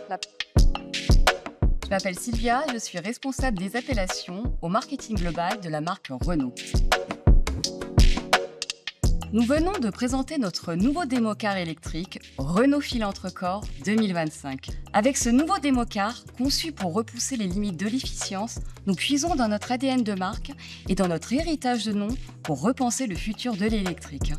La- Je m'appelle Sylvia, je suis responsable des appellations au marketing global de la marque Renault. Nous venons de présenter notre nouveau démocar électrique Renault Filantre-Corps 2025. Avec ce nouveau démocar, conçu pour repousser les limites de l'efficience, nous puisons dans notre ADN de marque et dans notre héritage de nom pour repenser le futur de l'électrique.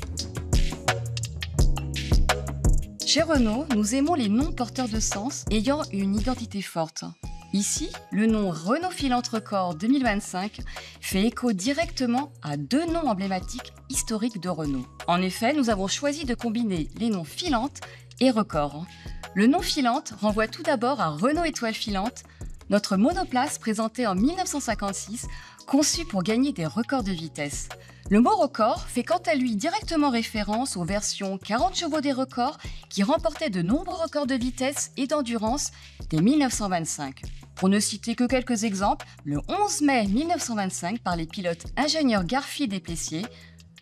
Chez Renault, nous aimons les noms porteurs de sens ayant une identité forte. Ici, le nom Renault Filantre-Corps 2025 fait écho directement à deux noms emblématiques historiques de Renault. En effet, nous avons choisi de combiner les noms Filante et Record. Le nom Filante renvoie tout d'abord à Renault Étoile Filante, notre monoplace présentée en 1956, conçue pour gagner des records de vitesse. Le mot record fait quant à lui directement référence aux versions 40 chevaux des records qui remportaient de nombreux records de vitesse et d'endurance dès 1925. Pour ne citer que quelques exemples, le 11 mai 1925 par les pilotes ingénieurs Garfield et Plessier,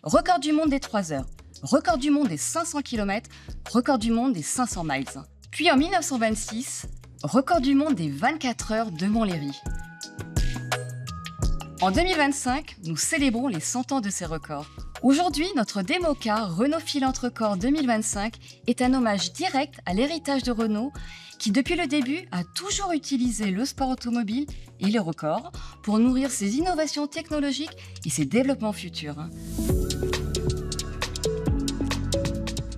record du monde des 3 heures, record du monde des 500 km, record du monde des 500 miles. Puis en 1926, record du monde des 24 heures de Montlhéry. En 2025, nous célébrons les 100 ans de ces records. Aujourd'hui, notre démocar Renault Filantre-Corps 2025 est un hommage direct à l'héritage de Renault qui, depuis le début, a toujours utilisé le sport automobile et les records pour nourrir ses innovations technologiques et ses développements futurs.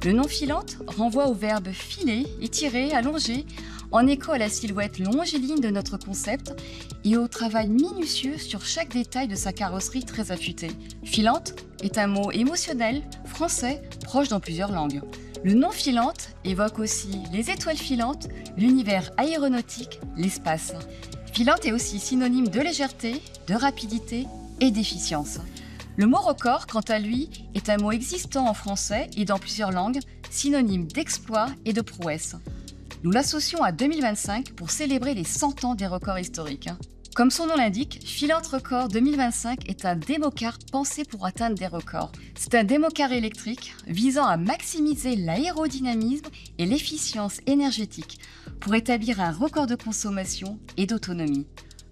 Le nom Filante renvoie au verbe filer, étirer, allonger, en écho à la silhouette longiligne de notre concept et au travail minutieux sur chaque détail de sa carrosserie très affûtée. Filante est un mot émotionnel, français, proche dans plusieurs langues. Le nom Filante évoque aussi les étoiles filantes, l'univers aéronautique, l'espace. Filante est aussi synonyme de légèreté, de rapidité et d'efficience. Le mot record, quant à lui, est un mot existant en français et dans plusieurs langues, synonyme d'exploit et de prouesse. Nous l'associons à 2025 pour célébrer les 100 ans des records historiques. Comme son nom l'indique, Filantre-Corps 2025 est un démocar pensé pour atteindre des records. C'est un démocar électrique visant à maximiser l'aérodynamisme et l'efficience énergétique pour établir un record de consommation et d'autonomie.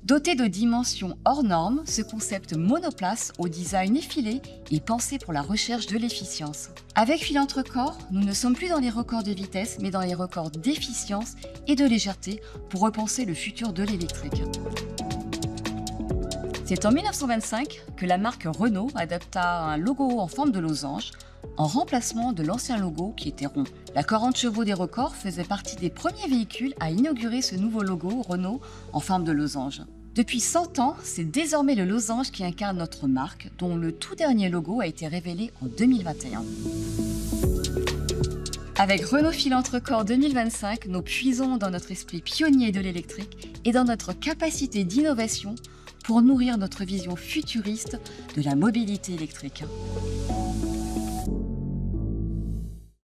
Doté de dimensions hors normes, ce concept monoplace au design effilé est pensé pour la recherche de l'efficience. Avec Filantre-Corps, nous ne sommes plus dans les records de vitesse, mais dans les records d'efficience et de légèreté pour repenser le futur de l'électrique. C'est en 1925 que la marque Renault adapta un logo en forme de losange, en remplacement de l'ancien logo qui était rond. La 40 chevaux des records faisait partie des premiers véhicules à inaugurer ce nouveau logo Renault en forme de losange. Depuis 100 ans, c'est désormais le losange qui incarne notre marque, dont le tout dernier logo a été révélé en 2021. Avec Renault Filantre-Corps 2025, nous puisons dans notre esprit pionnier de l'électrique et dans notre capacité d'innovation pour nourrir notre vision futuriste de la mobilité électrique.